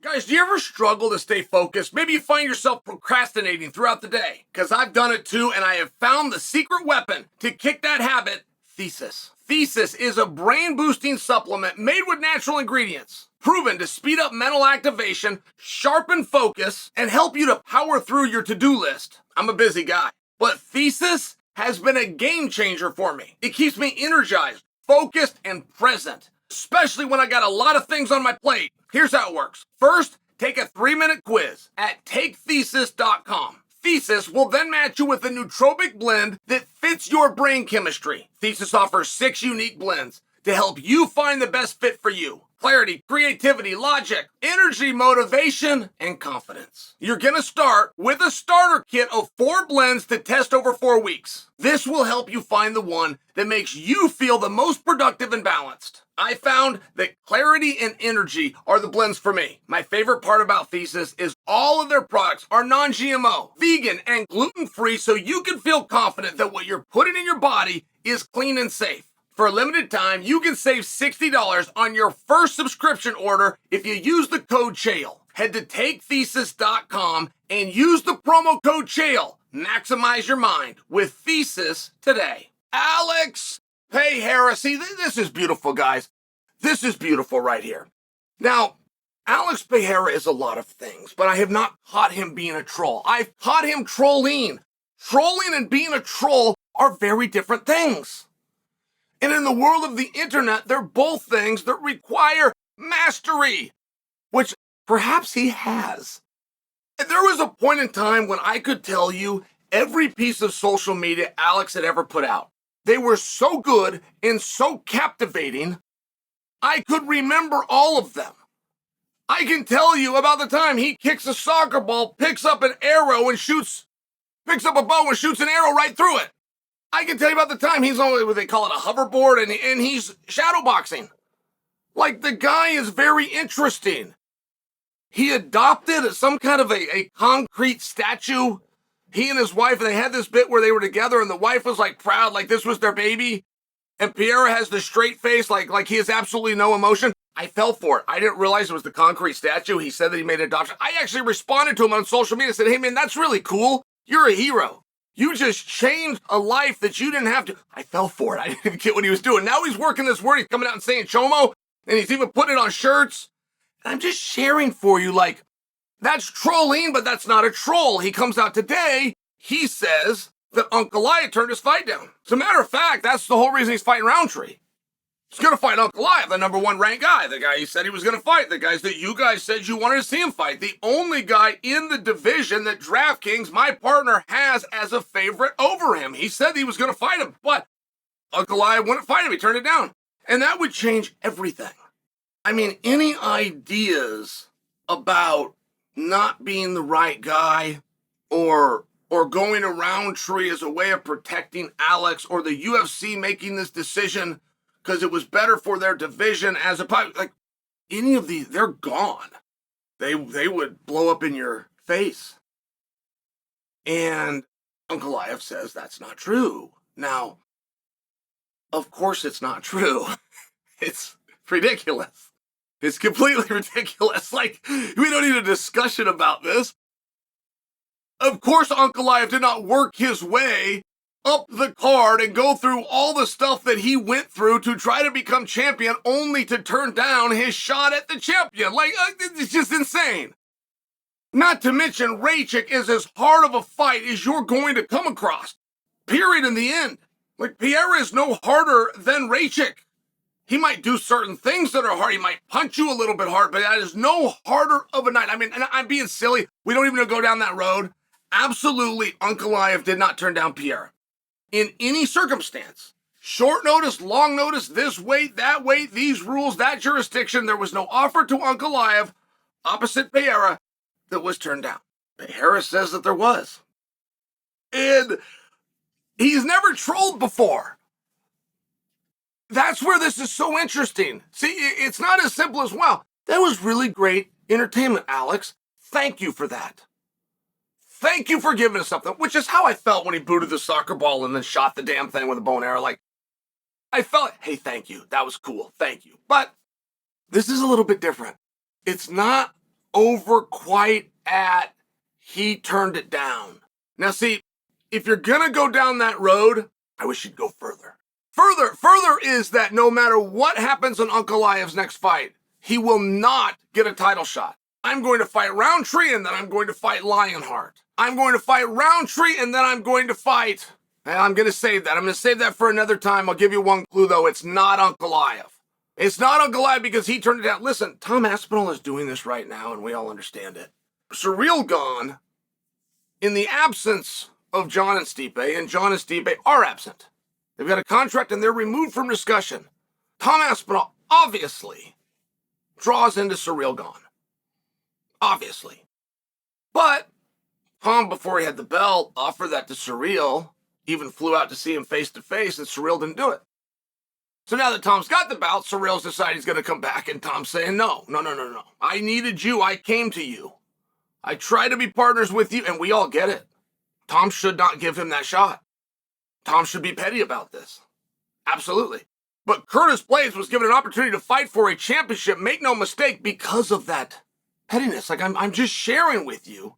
Guys, do you ever struggle to stay focused? Maybe you find yourself procrastinating throughout the day. Because I've done it too, and I have found the secret weapon to kick that habit, Thesis. Thesis is a brain-boosting supplement made with natural ingredients, proven to speed up mental activation, sharpen focus, and help you to power through your to-do list. I'm a busy guy, but Thesis has been a game changer for me. It keeps me energized, focused, and present, especially when I got a lot of things on my plate. Here's how it works. First, take a 3-minute quiz at takethesis.com. Thesis will then match you with a nootropic blend that fits your brain chemistry. Thesis offers 6 unique blends to help you find the best fit for you. Clarity, creativity, logic, energy, motivation, and confidence. You're going to start with a starter kit of 4 blends to test over 4 weeks. This will help you find the one that makes you feel the most productive and balanced. I found that clarity and energy are the blends for me. My favorite part about Thesis is all of their products are non-GMO, vegan, and gluten-free, so you can feel confident that what you're putting in your body is clean and safe. For a limited time, you can save $60 on your first subscription order if you use the code Chael. Head to takethesis.com and use the promo code Chael. Maximize your mind with Thesis today. Alex Pereira. See, this is beautiful, guys. This is beautiful right here. Now, Alex Pereira is a lot of things, but I have not caught him being a troll. I've caught him trolling. Trolling and being a troll are very different things. And in the world of the internet, they're both things that require mastery, which perhaps he has. There was a point in time when I could tell you every piece of social media Alex had ever put out. They were so good and so captivating, I could remember all of them. I can tell you about the time he kicks a soccer ball, picks up an arrow and picks up a bow and shoots an arrow right through it. I can tell you about the time he's on what they call it a hoverboard and he's shadowboxing. Like, the guy is very interesting. He adopted some kind of a concrete statue. He and his wife, they had this bit where they were together and the wife was like proud, like this was their baby. And Pereira has the straight face, like he has absolutely no emotion. I fell for it. I didn't realize it was the concrete statue. He said that he made an adoption. I actually responded to him on social media and said, hey man, that's really cool. You're a hero. You just changed a life that you didn't have to. I fell for it. I didn't get what he was doing. Now he's working this word. He's coming out and saying chomo, and he's even putting it on shirts. And I'm just sharing for you, like, that's trolling, but that's not a troll. He comes out today. He says that Ankalaev turned his fight down. As a matter of fact, that's the whole reason he's fighting Roundtree. He's going to fight Ankalaev, the number 1 ranked guy, the guy he said he was going to fight, the guys that you guys said you wanted to see him fight, the only guy in the division that DraftKings, my partner, has as a favorite over him. He said he was going to fight him, but Ankalaev wouldn't fight him. He turned it down. And that would change everything. I mean, any ideas about not being the right guy or going a Roundtree as a way of protecting Alex, or the UFC making this decision because it was better for their division as a like any of these, they're gone. They would blow up in your face. And Ankalaev says that's not true. Now, of course it's not true. It's ridiculous. It's completely ridiculous. Like, we don't need a discussion about this. Of course Ankalaev did not work his way up the card and go through all the stuff that he went through to try to become champion, only to turn down his shot at the champion. Like, it's just insane. Not to mention, Raychik is as hard of a fight as you're going to come across. Period, in the end. Like, Pereira is no harder than Raychik. He might do certain things that are hard. He might punch you a little bit hard, but that is no harder of a night. I mean, and I'm being silly. We don't even go down that road. Absolutely, Ankalaev did not turn down Pereira. In any circumstance, short notice, long notice, this weight, that weight, these rules, that jurisdiction, there was no offer to Ankalaev opposite Pereira that was turned down. Pereira says that there was. And he's never trolled before. That's where this is so interesting. See, it's not as simple as, wow, that was really great entertainment, Alex. Thank you for that. Thank you for giving us something, which is how I felt when he booted the soccer ball and then shot the damn thing with a bow and arrow. Like, I felt, hey, thank you. That was cool. Thank you. But this is a little bit different. It's not over quite at he turned it down. Now see, if you're gonna go down that road, I wish you'd go further. Further is that no matter what happens on Ankalaev's next fight, he will not get a title shot. I'm going to fight Roundtree, and then I'm going to fight Lionheart. I'm going to fight Roundtree, and then I'm going to fight... And I'm going to save that. I'm going to save that for another time. I'll give you one clue, though. It's not Ankalaev. It's not Ankalaev because he turned it down. Listen, Tom Aspinall is doing this right now, and we all understand it. Ciryl Gane, in the absence of Jon and Stipe, and Jon and Stipe are absent. They've got a contract, and they're removed from discussion. Tom Aspinall obviously draws into Ciryl Gane. Obviously. But Tom, before he had the belt, offered that to Ciryl, even flew out to see him face-to-face, and Ciryl didn't do it. So now that Tom's got the belt, Ciryl's decided he's going to come back, and Tom's saying, no. I needed you. I came to you. I tried to be partners with you, and we all get it. Tom should not give him that shot. Tom should be petty about this. Absolutely. But Curtis Blaydes was given an opportunity to fight for a championship, make no mistake, because of that pettiness. Like, I'm just sharing with you.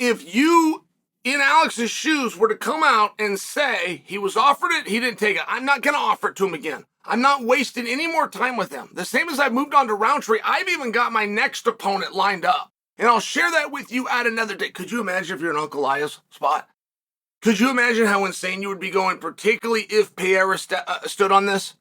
If you, in Alex's shoes, were to come out and say he was offered it, he didn't take it, I'm not going to offer it to him again. I'm not wasting any more time with him. The same as I've moved on to Roundtree, I've even got my next opponent lined up. And I'll share that with you at another day. Could you imagine if you're in Ankalaev's spot? Could you imagine how insane you would be going, particularly if Pereira stood on this?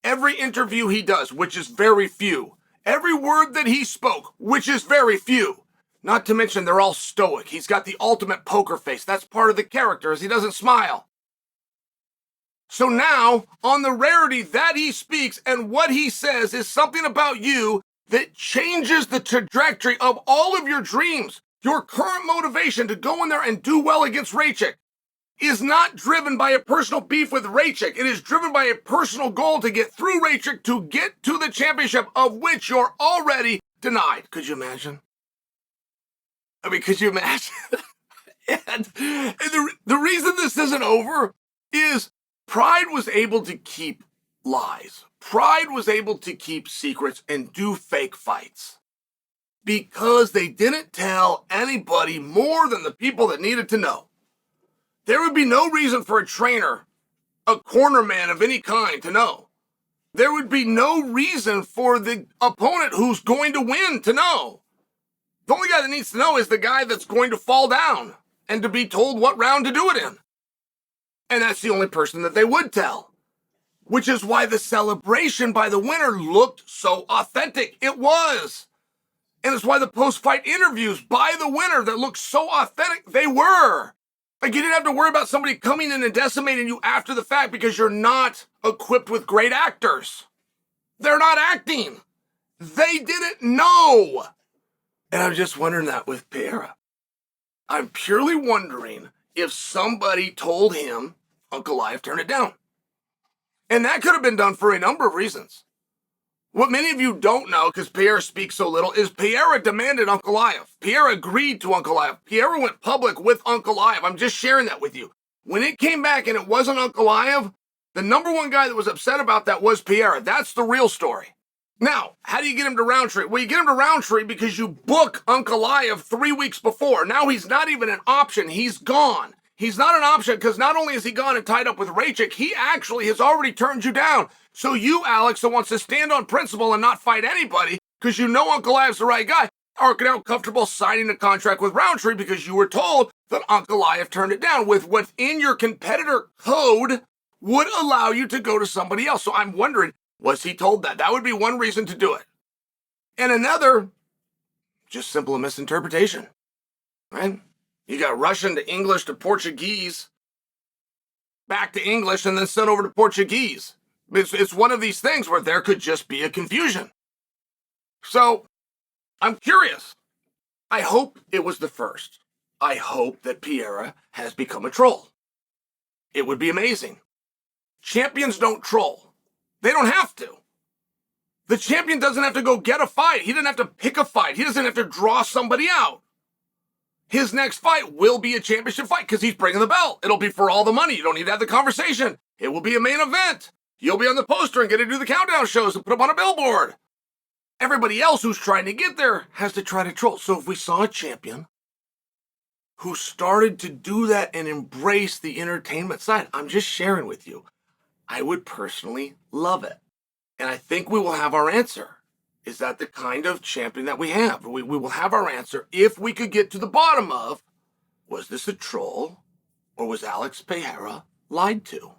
Every interview he does, which is very few. Every word that he spoke, which is very few. Not to mention they're all stoic. He's got the ultimate poker face. That's part of the character, is he doesn't smile. So now, on the rarity that he speaks and what he says is something about you that changes the trajectory of all of your dreams. Your current motivation to go in there and do well against Raychik is not driven by a personal beef with Raychik. It is driven by a personal goal to get through Raychik to get to the championship, of which you're already denied. Could you imagine? I mean, could you imagine? and the reason this isn't over is Pride was able to keep lies. Pride was able to keep secrets and do fake fights because they didn't tell anybody more than the people that needed to know. There would be no reason for a trainer, a corner man of any kind, to know. There would be no reason for the opponent who's going to win to know. The only guy that needs to know is the guy that's going to fall down and to be told what round to do it in. And that's the only person that they would tell. Which is why the celebration by the winner looked so authentic. It was. And it's why the post-fight interviews by the winner that looked so authentic, they were. Like, you didn't have to worry about somebody coming in and decimating you after the fact because you're not equipped with great actors. They're not acting. They didn't know. And I'm just wondering that with Pereira. I'm purely wondering if somebody told him Ankalaev turned it down. And that could have been done for a number of reasons. What many of you don't know, because Pereira speaks so little, is Pereira demanded Ankalaev. Pereira agreed to Ankalaev. Pereira went public with Ankalaev. I'm just sharing that with you. When it came back and it wasn't Ankalaev, the number one guy that was upset about that was Pereira. That's the real story. Now, how do you get him to Roundtree? Well, you get him to Roundtree because you book Ankalaev 3 weeks before. Now he's not even an option. He's gone. He's not an option because not only is he gone and tied up with Raychik, he actually has already turned you down. So you, Alex, that wants to stand on principle and not fight anybody because you know Ankalaev's the right guy, are now comfortable signing a contract with Roundtree because you were told that Ankalaev turned it down with within your competitor code would allow you to go to somebody else. So I'm wondering, was he told that? That would be one reason to do it. And another, just simple misinterpretation, right? You got Russian to English to Portuguese, back to English, and then sent over to Portuguese. It's one of these things where there could just be a confusion. So, I'm curious. I hope it was the first. I hope that Pereira has become a troll. It would be amazing. Champions don't troll. They don't have to. The champion doesn't have to go get a fight. He doesn't have to pick a fight. He doesn't have to draw somebody out. His next fight will be a championship fight because he's bringing the belt. It'll be for all the money. You don't need to have the conversation. It will be a main event. You'll be on the poster and get to do the countdown shows and put up on a billboard. Everybody else who's trying to get there has to try to troll. So if we saw a champion who started to do that and embrace the entertainment side, I'm just sharing with you, I would personally love it. And I think we will have our answer. Is that the kind of champion that we have? We will have our answer if we could get to the bottom of, was this a troll or was Alex Pereira lied to?